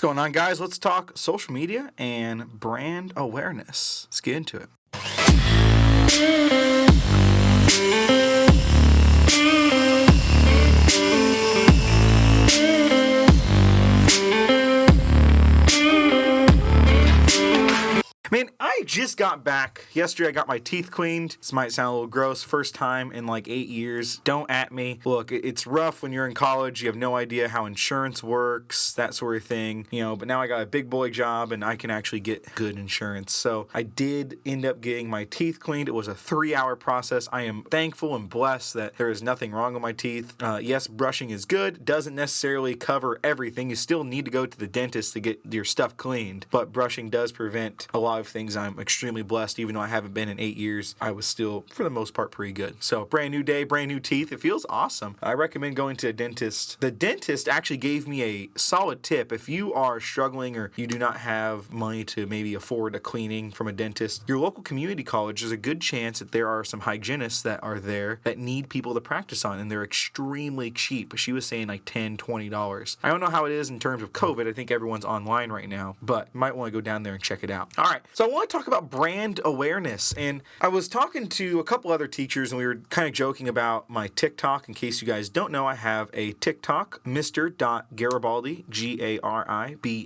going on, guys? Let's talk social media and brand awareness. Let's get into it. Man, I just got back. Yesterday I got my teeth cleaned. This might sound a little gross. First time in like 8 years. Don't at me. Look, it's rough when you're in college. You have no idea how insurance works, that sort of thing. But now I got a big boy job and I can actually get good insurance. So I did end up getting my teeth cleaned. It was a 3-hour process. I am thankful and blessed that there is nothing wrong with my teeth. Yes, brushing is good. Doesn't necessarily cover everything. You still need to go to the dentist to get your stuff cleaned. But brushing does prevent a lot of things. I'm extremely blessed. Even though I haven't been in 8 years, I was still, for the most part, pretty good. So brand new day, brand new teeth. It feels awesome. I recommend going to a dentist. The dentist actually gave me a solid tip. If you are struggling or you do not have money to maybe afford a cleaning from a dentist, your local community college, there's a good chance that there are some hygienists that are there that need people to practice on, and they're extremely cheap. She was saying like $10, $20. I don't know how it is in terms of COVID. I think everyone's online right now, but you might want to go down there and check it out. All right, so I want to talk about brand awareness, and I was talking to a couple other teachers, and we were kind of joking about my TikTok. In case you guys don't know, I have a TikTok, Mr.Garibaldi, Garibaldi.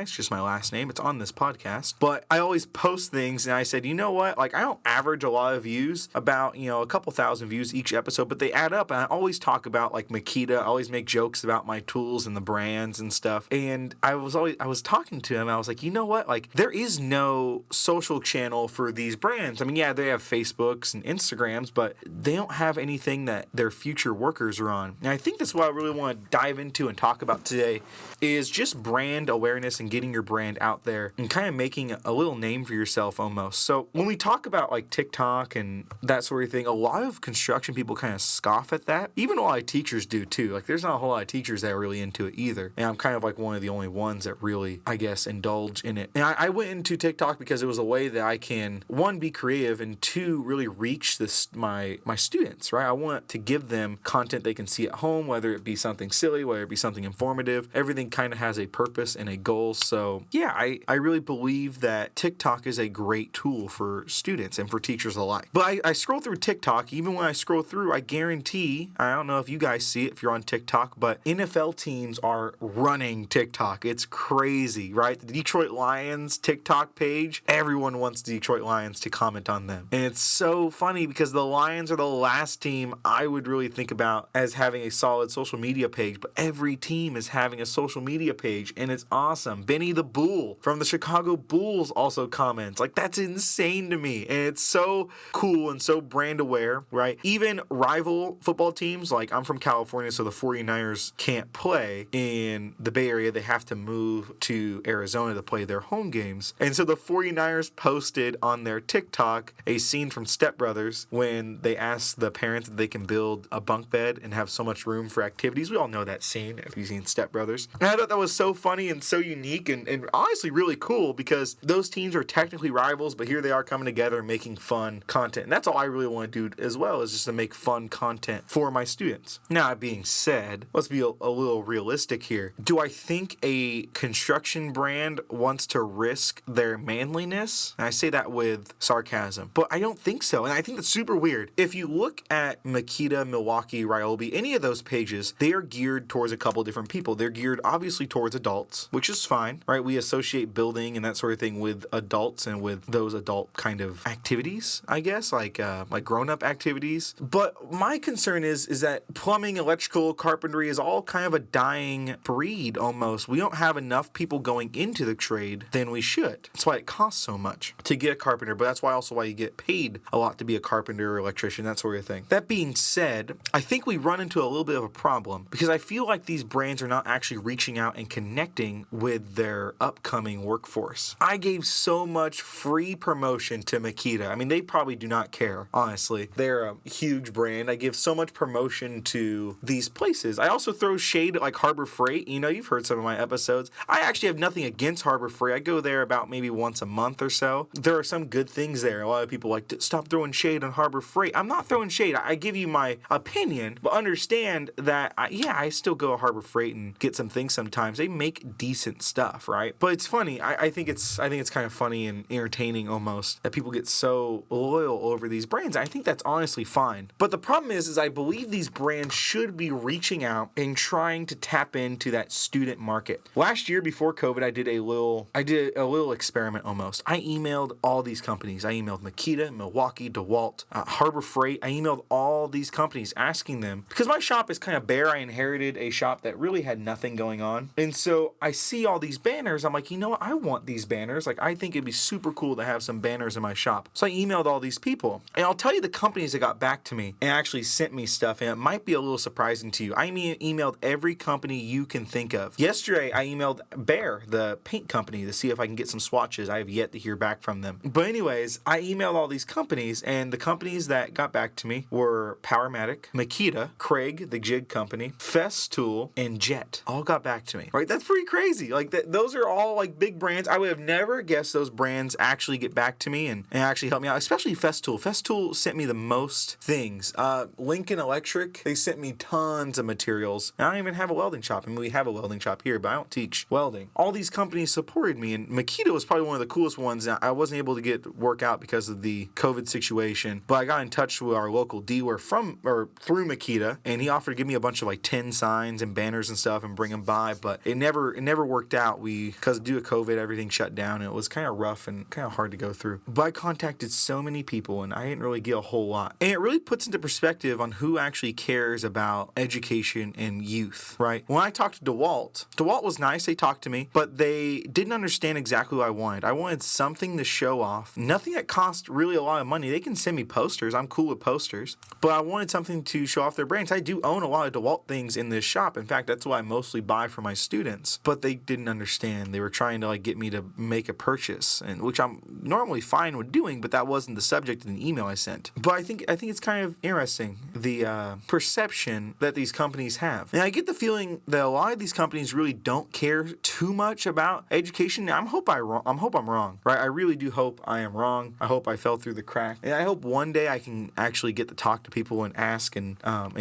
It's just my last name. It's on this podcast, but I always post things, and I said, you know what? Like, I don't average a lot of views, about, a couple thousand views each episode, but they add up, and I always talk about, like, Makita. I always make jokes about my tools and the brands and stuff, and I was talking to him, and I was like, you know what? Like, there is no social channel for these brands. I mean, yeah, they have Facebooks and Instagrams, but they don't have anything that their future workers are on. And I think that's what I really want to dive into and talk about today is just brand awareness and getting your brand out there and kind of making a little name for yourself almost. So when we talk about like TikTok and that sort of thing, a lot of construction people kind of scoff at that. Even a lot of teachers do too. Like, there's not a whole lot of teachers that are really into it either. And I'm kind of like one of the only ones that really, I guess, indulge in it. And I went into TikTok because it was a way that I can, one, be creative, and two, really reach my students, right? I want to give them content they can see at home, whether it be something silly, whether it be something informative. Everything kind of has a purpose and a goal. So yeah, I really believe that TikTok is a great tool for students and for teachers alike. But I scroll through TikTok. Even when I scroll through, I guarantee, I don't know if you guys see it if you're on TikTok, but NFL teams are running TikTok. It's crazy, right? The Detroit Lions TikTok page, everyone wants the Detroit Lions to comment on them. And it's so funny because the Lions are the last team I would really think about as having a solid social media page, but every team is having a social media page, and it's awesome. Benny the Bull from the Chicago Bulls also comments. Like, that's insane to me, and it's so cool and so brand aware, right? Even rival football teams, like I'm from California, so the 49ers can't play in the Bay Area. They have to move to Arizona to play their home games. And so the 49ers posted on their TikTok a scene from Step Brothers when they asked the parents if they can build a bunk bed and have so much room for activities. We all know that scene if you've seen Step Brothers. And I thought that was so funny and so unique and honestly really cool because those teams are technically rivals, but here they are coming together and making fun content. And that's all I really want to do as well, is just to make fun content for my students. Now, that being said, let's be a little realistic here. Do I think a construction brand wants to risk their manliness? And I say that with sarcasm, but I don't think so. And I think that's super weird. If you look at Makita, Milwaukee, Ryobi, any of those pages, they are geared towards a couple different people. They're geared obviously towards adults, which is fine, right? We associate building and that sort of thing with adults and with those adult kind of activities, I guess, like grown-up activities. But my concern is that plumbing, electrical, carpentry is all kind of a dying breed almost. We don't have enough people going into the trade than we should. That's why it costs so much to get a carpenter, but that's why you get paid a lot to be a carpenter or electrician, that sort of thing. That being said, I think we run into a little bit of a problem because I feel like these brands are not actually reaching out and connecting with their upcoming workforce. I gave so much free promotion to Makita. I mean, they probably do not care, honestly. They're a huge brand. I give so much promotion to these places. I also throw shade at like Harbor Freight. You've heard some of my episodes. I actually have nothing against Harbor Freight. I go there about maybe once a month or so. There are some good things there. A lot of people like to stop throwing shade on Harbor Freight. I'm not throwing shade. I give you my opinion, but understand that, I still go to Harbor Freight and get some things sometimes. They make decent stuff, right? But it's funny. I think it's kind of funny and entertaining almost that people get so loyal over these brands. I think that's honestly fine. But the problem is I believe these brands should be reaching out and trying to tap into that student market. Last year before COVID, I did a little experiment almost. I emailed all these companies. I emailed Makita, Milwaukee, DeWalt, Harbor Freight. I emailed all these companies asking them, because my shop is kind of bare. I inherited a shop that really had nothing going on. And so I see all these banners. I'm like, you know what? I want these banners. Like, I think it'd be super cool to have some banners in my shop. So I emailed all these people. And I'll tell you the companies that got back to me and actually sent me stuff. And it might be a little surprising to you. I emailed every company you can think of. Yesterday, I emailed Behr, the paint company, to see if I can get some swatches. I have yet to hear back from them. But anyways, I emailed all these companies, and the companies that got back to me were Powermatic, Makita, Craig, the jig company, Festool, and Jet. All got back to me, right? That's pretty crazy. Like, those are all like big brands. I would have never guessed those brands actually get back to me and actually help me out, especially Festool. Festool sent me the most things. Lincoln Electric, they sent me tons of materials. And I don't even have a welding shop. I mean, we have a welding shop here, but I don't teach welding. All these companies supported me, and Makita was probably one of the coolest ones. I wasn't able to get work out because of the COVID situation, but I got in touch with our local dealer through Makita, and he offered to give me a bunch of like 10 signs and banners and stuff and bring them by, but it never worked out. Because due to COVID, everything shut down, and it was kind of rough and kind of hard to go through. But I contacted so many people, and I didn't really get a whole lot. And it really puts into perspective on who actually cares about education and youth, right? When I talked to DeWalt was nice. They talked to me, but they didn't understand exactly what I wanted. I wanted something to show off. Nothing that cost really a lot of money. They can send me posters. I'm cool with posters. But I wanted something to show off their brands. I do own a lot of DeWalt things in this shop. In fact, that's what I mostly buy for my students. But they didn't understand. They were trying to like get me to make a purchase, and which I'm normally fine with doing, but that wasn't the subject of the email I sent. But I think it's kind of interesting, the perception that these companies have. And I get the feeling that a lot of these companies really don't care too much about education. I hope I'm wrong, right? I really do hope I am wrong. I hope I fell through the crack. And I hope one day I can actually get to talk to people and ask and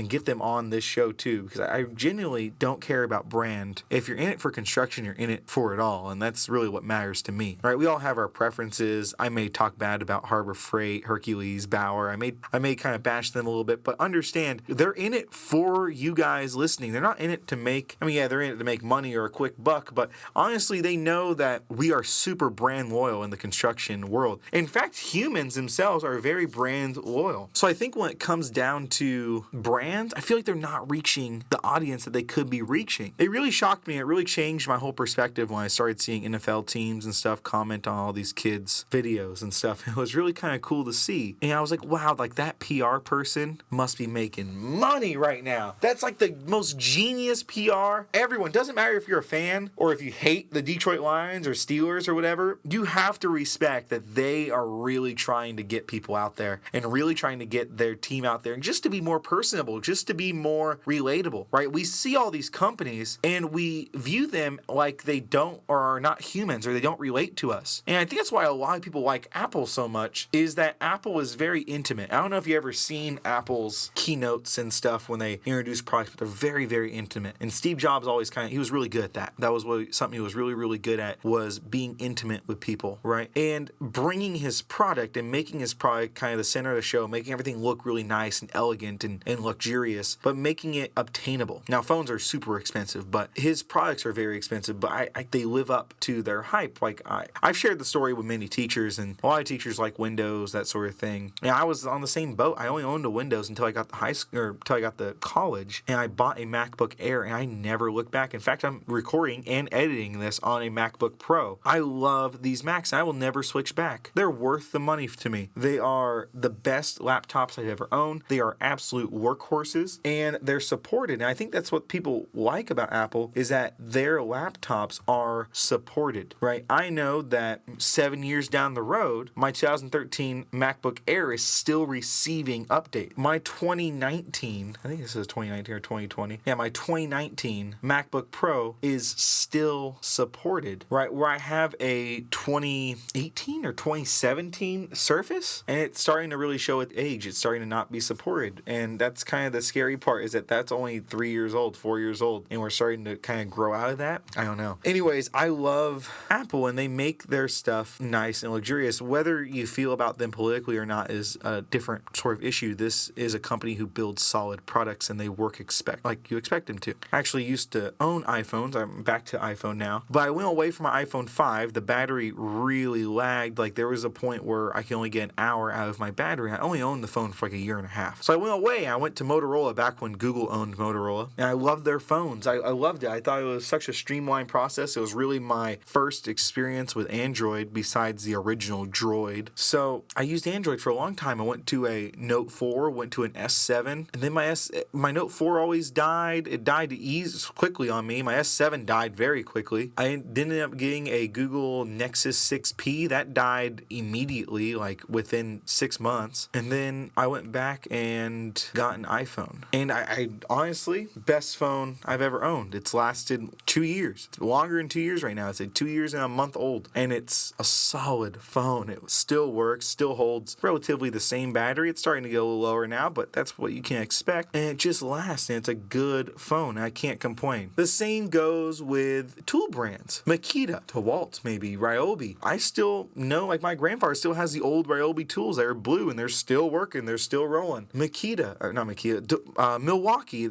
get them on this show too, because I genuinely don't care about brand. If you're in it for construction, you're in it for it all, and that's really what matters to me, right? We all have our preferences. I may talk bad about Harbor Freight, Hercules, Bauer. I may kind of bash them a little bit, but understand they're in it for you guys listening. They're not in it to make, they're in it to make money or a quick buck, but honestly, they know that we are super brand loyal in the construction world. In fact, humans themselves are very brand loyal. So I think when it comes down to brands, I feel like they're not reaching the audience that they could be reaching. It really shocked me. It really changed my whole perspective when I started seeing NFL teams and stuff comment on all these kids' videos and stuff. It was really kind of cool to see. And I was like, wow, like that PR person must be making money right now. That's like the most genius PR. Everyone, doesn't matter if you're a fan or if you hate the Detroit Lions or Steelers or whatever, you have to respect that they are really trying to get people out there and really trying to get their team out there and just to be more personable, just to be more relatable, right? We see all these companies and we view them like they don't or are not humans or they don't relate to us. And I think that's why a lot of people like Apple so much, is that Apple is very intimate. I don't know if you've ever seen Apple's keynotes and stuff when they introduce products, but they're very, very intimate. And Steve Jobs always he was really good at that. That was something he was really, really good at, was being intimate with people, right? And bringing his product and making his product kind of the center of the show, making everything look really nice and elegant and luxurious, but making it obtainable. Now, phones are super expensive, but his products are very expensive, but they live up to their hype. Like I've shared the story with many teachers, and a lot of teachers like Windows, that sort of thing. And I was on the same boat. I only owned a Windows until I got the high school, or until I got the college, and I bought a MacBook Air, and I never looked back. In fact, I'm recording and editing this on a MacBook Pro. I love these Macs, and I will never switch back. They're worth the money to me. They are the best laptops I've ever owned. They are absolute workhorses, and they're supported. And I think that's what people like about Apple, is that their laptops are supported, right? I know that 7 years down the road, my 2013 MacBook Air is still receiving update. My 2019, I think this is 2019 or 2020. Yeah, my 2019 MacBook Pro is still supported, right? Where I have a 2018 or 2017 Surface, and it's starting to really show its age. It's starting to not be supported, and that's kind of the scary part, is that that's only 3 years old, 4 years old, and we're starting to kind of grow out of that. I don't know. Anyways, I love Apple, and they make their stuff nice and luxurious. Whether you feel about them politically or not is a different sort of issue. This is a company who builds solid products, and they work like you expect them to. I actually used to own iPhones. I'm back to iPhone now, but I went away from my iPhone 5. The battery really lagged. Like, there was a point where I could only get an hour out of my battery. I only owned the phone for like a year and a half. So I went away. I went to Motorola back when Google owned Motorola, and I loved their phones. I loved it. I thought it was such a streamlined process. It was really my first experience with Android besides the original Droid. So I used Android for a long time. I went to a Note 4, went to an S7, and then my Note 4 always died. It died quickly on me. My S7 died very quickly. I ended up getting a Google Nexus 6P. That died immediately, like within 6 months. And then I went back and got an iPhone. And I honestly, best phone I've ever owned. It's lasted 2 years. It's longer than 2 years right now. It's like 2 years and a month old. And it's a solid phone. It still works, still holds relatively the same battery. It's starting to get a little lower now, but that's what you can expect. And it just lasts, and it's a good phone. I can't complain. The same goes with tool brands. Makita, DeWalt, maybe, Ryobi. I still know, like, my grandfather still has the old Ryobi tools that are blue, and they're still working. They're still rolling. Milwaukee.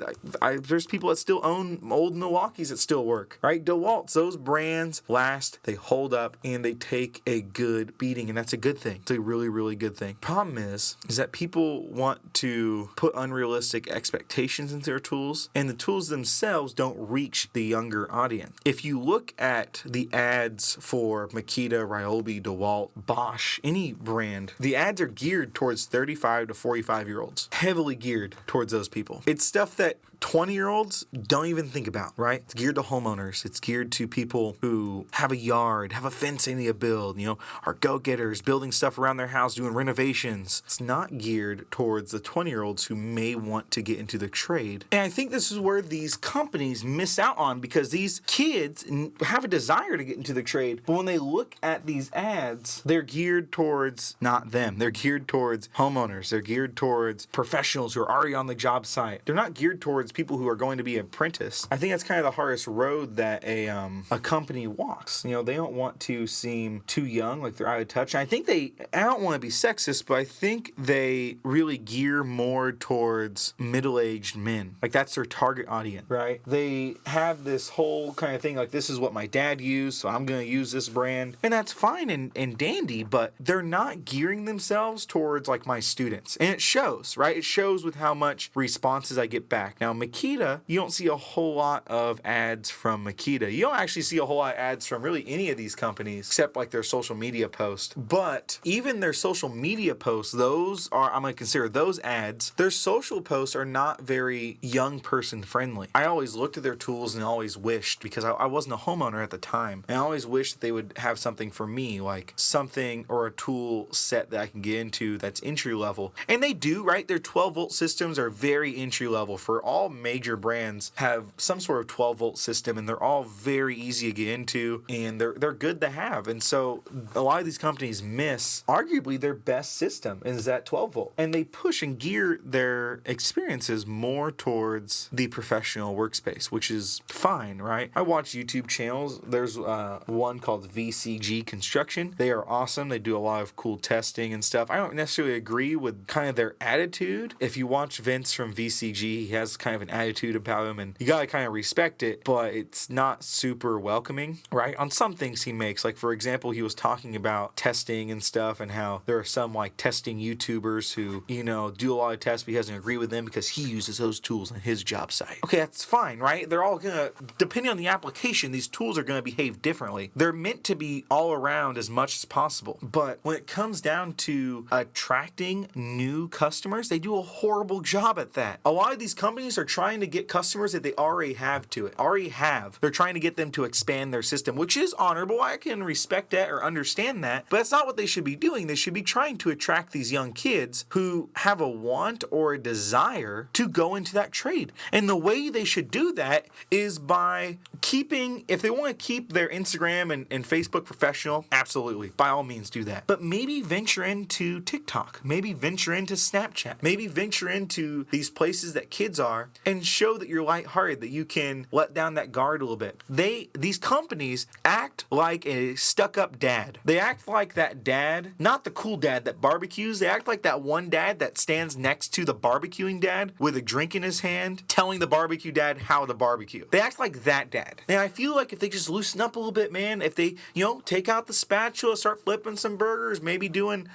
There's people that still own old Milwaukees that still work, right? DeWalt's, those brands last, they hold up, and they take a good beating, and that's a good thing. It's a really, really good thing. Problem is that people want to put unrealistic expectations into their tools, and the tools themselves don't reach the younger audience. If you look at the ads for Makita, Ryobi, DeWalt, Bosch, any brand, the ads are geared towards 35 to 45-year-olds. Heavily geared towards those people. It's stuff that 20-year-olds don't even think about, right? It's geared to homeowners. It's geared to people who have a yard, have a fence they need to build, are go-getters, building stuff around their house, doing renovations. It's not geared towards the 20-year-olds who may want to get into the trade. And I think this is where these companies miss out on, because these kids have a desire to get into the trade, but when they look at these ads, they're geared towards not them. They're geared towards homeowners. They're geared towards professionals who are already on the job site. They're not geared towards people who are going to be apprenticed. I think that's kind of the hardest road that a company walks. They don't want to seem too young, like they're out of touch. And I don't want to be sexist, but I think they really gear more towards middle-aged men. Like, that's their target audience, right? They have this whole kind of thing, like, this is what my dad used, so I'm going to use this brand. And that's fine and dandy, but they're not gearing themselves towards, like, my students. And it shows, right? It shows with how much responses I get back. Now, Makita, you don't see a whole lot of ads from Makita. You don't actually see a whole lot of ads from really any of these companies, except like their social media posts. But even their social media posts, I'm going to consider those ads, their social posts are not very young person friendly. I always looked at their tools and always wished, because I wasn't a homeowner at the time, and I always wished that they would have something for me, like something or a tool set that I can get into that's entry level. And they do, right? Their 12-volt systems are very entry level. For all major brands have some sort of 12-volt system, and they're all very easy to get into, and they're good to have. And so a lot of these companies miss arguably their best system is that 12-volt, and they push and gear their experiences more towards the professional workspace, which is fine, right? I watch YouTube channels. There's one called VCG Construction. They are awesome. They do a lot of cool testing and stuff. I don't necessarily agree with kind of their attitude. If you watch Vince from VCG, he has kind of an attitude about him, and you gotta kind of respect it, but it's not super welcoming, right? On some things he makes, like for example, he was talking about testing and stuff, and how there are some like testing YouTubers who, do a lot of tests, but he doesn't agree with them because he uses those tools on his job site. Okay, that's fine, right? They're all gonna, depending on the application, these tools are gonna behave differently. They're meant to be all around as much as possible, but when it comes down to attracting new customers, they do a horrible job at that. A lot of these companies are trying to get customers that they already have to it, already have. They're trying to get them to expand their system, which is honorable. I can respect that or understand that, but that's not what they should be doing. They should be trying to attract these young kids who have a want or a desire to go into that trade. And the way they should do that is by keeping, if they want to keep their Instagram and Facebook professional, absolutely, by all means do that. But maybe venture into TikTok, maybe venture into Snapchat, maybe venture into these places that kids are and show that you're lighthearted, that you can let down that guard a little bit. These companies act like a stuck-up dad. They act like that dad, not the cool dad that barbecues. They act like that one dad that stands next to the barbecuing dad with a drink in his hand, telling the barbecue dad how to barbecue. They act like that dad. And I feel like if they just loosen up a little bit, man, if they, take out the spatula, start flipping some burgers, maybe doing,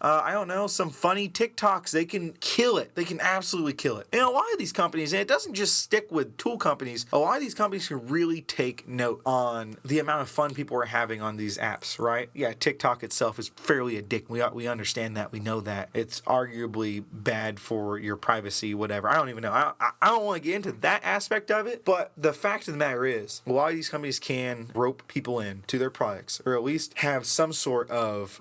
some funny TikToks, they can kill it. They can absolutely kill it. And a lot of these companies, and it doesn't just stick with tool companies, a lot of these companies can really take note on the amount of fun people are having on these apps, right? Yeah, TikTok itself is fairly addicting. We understand that. We know that. It's arguably bad for your privacy, whatever. I don't even know. I don't want to get into that aspect of it, but the fact of the matter is, a lot of these companies can rope people in to their products, or at least have some sort of,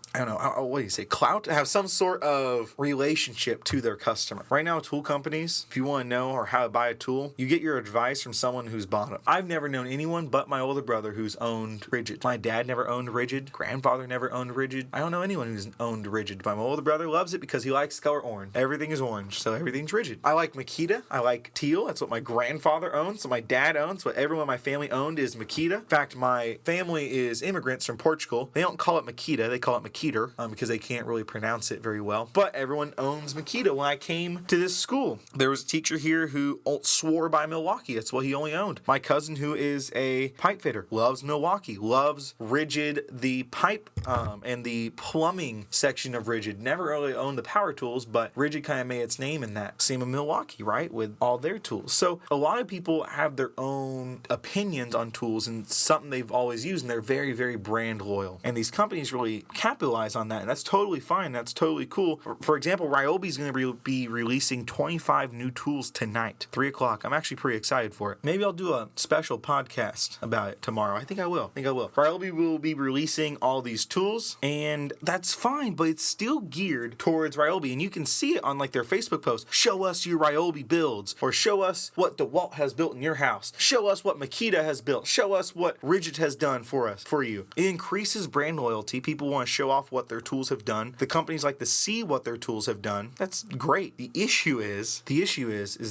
clout? Have some sort of relationship to their customer. Right now, tool companies, if you want to know or how to buy a tool, you get your advice from someone who's bought them. I've never known anyone but my older brother who's owned Rigid. My dad never owned Rigid. Grandfather never owned Rigid. I don't know anyone who's owned Rigid, but my older brother loves it because he likes the color orange. Everything is orange, so everything's Rigid. I like Makita. I like teal. That's what my grandfather owns. So my dad owns. What everyone in my family owned is Makita. In fact, my family is immigrants from Portugal. They don't call it Makita. They call it Makita because they can't really pronounce it very well. But everyone owns Makita. When I came to this school, there was a teacher here who swore by Milwaukee. That's what he only owned. My cousin, who is a pipe fitter, loves Milwaukee, loves Rigid, the pipe and the plumbing section of Rigid. Never really owned the power tools, but Rigid kind of made its name in that. Same with Milwaukee, right? With all their tools. So a lot of people have their own opinions on tools and something they've always used, and they're very, very brand loyal. And these companies really capitalize on that, and that's totally fine. That's totally cool. For example, Ryobi is going to be releasing 25 new tools tonight, 3 o'clock. I'm actually pretty excited for it. Maybe I'll do a special podcast about it tomorrow. I think I will. Ryobi will be releasing all these tools, and that's fine, but it's still geared towards Ryobi, and you can see it on like their Facebook posts. Show us your Ryobi builds, or show us what DeWalt has built in your house. Show us what Makita has built. Show us what Rigid has done for you. It increases brand loyalty. People want to show off what their tools have done. The companies like to see what their tools have done. That's great. The issue is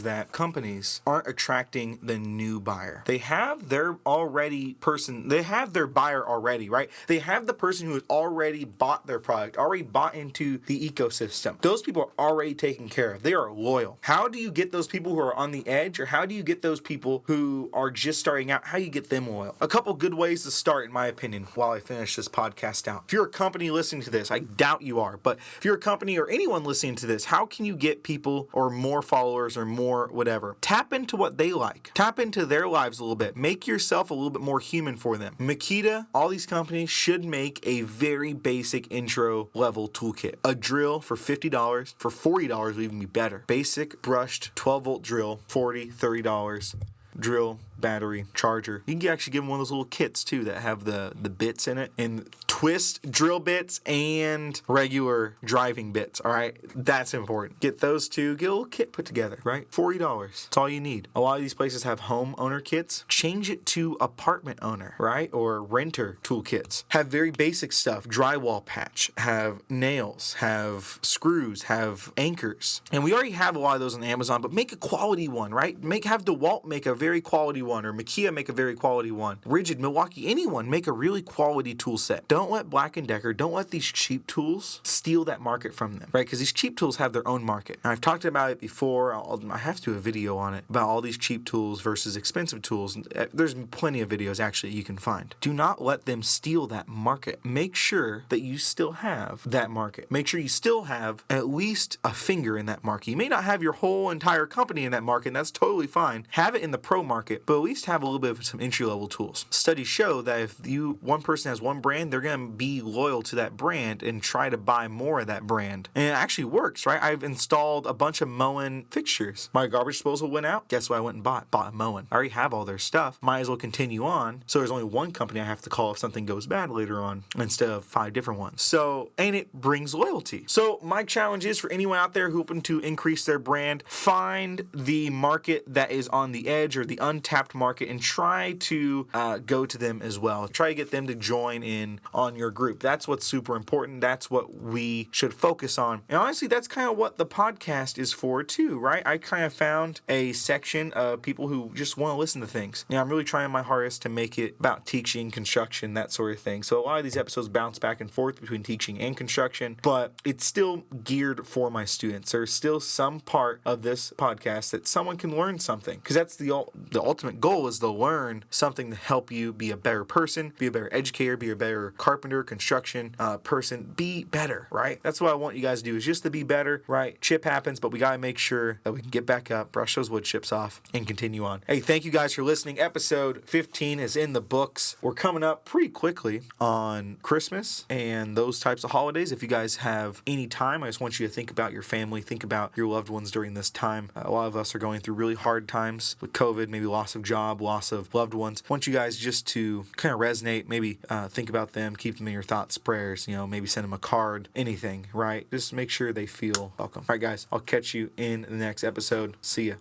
that companies aren't attracting the new buyer. They have their buyer already, right? They have the person who has already bought their product, already bought into the ecosystem. Those people are already taken care of. They are loyal. How do you get those people who are on the edge, or how do you get those people who are just starting out? How do you get them loyal? A couple good ways to start, in my opinion, while I finish this podcast out. If you're a company listening to this, I doubt you are, but if you're a company or anyone listening to this, how can you get people or more followers or more whatever? Tap into what they like. Tap into their lives a little bit. Make yourself a little bit more human for them. Makita, all these companies should make a very basic intro level toolkit. A drill for $50, for $40 would even be better. Basic brushed 12-volt drill, $40, $30. Drill, battery, charger. You can actually give them one of those little kits too that have the bits in it, and twist drill bits and regular driving bits. All right, that's important. Get those two. Get a little kit put together. Right, $40. That's all you need. A lot of these places have homeowner kits. Change it to apartment owner, right, or renter toolkits. Have very basic stuff. Drywall patch. Have nails. Have screws. Have anchors. And we already have a lot of those on Amazon. But make a quality one, right? Have DeWalt make a very quality one, or Makita make a very quality one. Rigid, Milwaukee, anyone make a really quality tool set. Don't let Black & Decker, don't let these cheap tools steal that market from them, right? Because these cheap tools have their own market. And I've talked about it before. I have to do a video on it about all these cheap tools versus expensive tools. There's plenty of videos actually you can find. Do not let them steal that market. Make sure that you still have that market. Make sure you still have at least a finger in that market. You may not have your whole entire company in that market, and that's totally fine. Have it in the pro market, but at at least have a little bit of some entry-level tools. Studies show that if one person has one brand, they're going to be loyal to that brand and try to buy more of that brand. And it actually works, right? I've installed a bunch of Moen fixtures. My garbage disposal went out. Guess what I went and bought? Bought Moen. I already have all their stuff. Might as well continue on. So there's only one company I have to call if something goes bad later on instead of 5 different ones. So, and it brings loyalty. So my challenge is for anyone out there hoping to increase their brand, find the market that is on the edge or the untapped market and try to go to them as well. Try to get them to join in on your group. That's what's super important. That's what we should focus on. And honestly, that's kind of what the podcast is for too, right? I kind of found a section of people who just want to listen to things. I'm really trying my hardest to make it about teaching, construction, that sort of thing. So a lot of these episodes bounce back and forth between teaching and construction, but it's still geared for my students. There's still some part of this podcast that someone can learn something, because that's the ultimate goal, is to learn something to help you be a better person, be a better educator, be a better carpenter, construction person, be better, right? That's what I want you guys to do, is just to be better, right? Chip happens, but we got to make sure that we can get back up, brush those wood chips off, and continue on. Hey, thank you guys for listening. Episode 15 is in the books. We're coming up pretty quickly on Christmas and those types of holidays. If you guys have any time, I just want you to think about your family, think about your loved ones during this time. A lot of us are going through really hard times with COVID, maybe loss of job, loss of loved ones. I want you guys just to kind of resonate, maybe think about them, keep them in your thoughts, prayers, maybe send them a card, anything, right? Just make sure they feel welcome. All right, guys, I'll catch you in the next episode. See ya.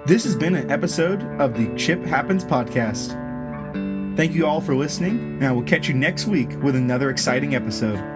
This has been an episode of the Chip Happens podcast. Thank you all for listening, and I will catch you next week with another exciting episode.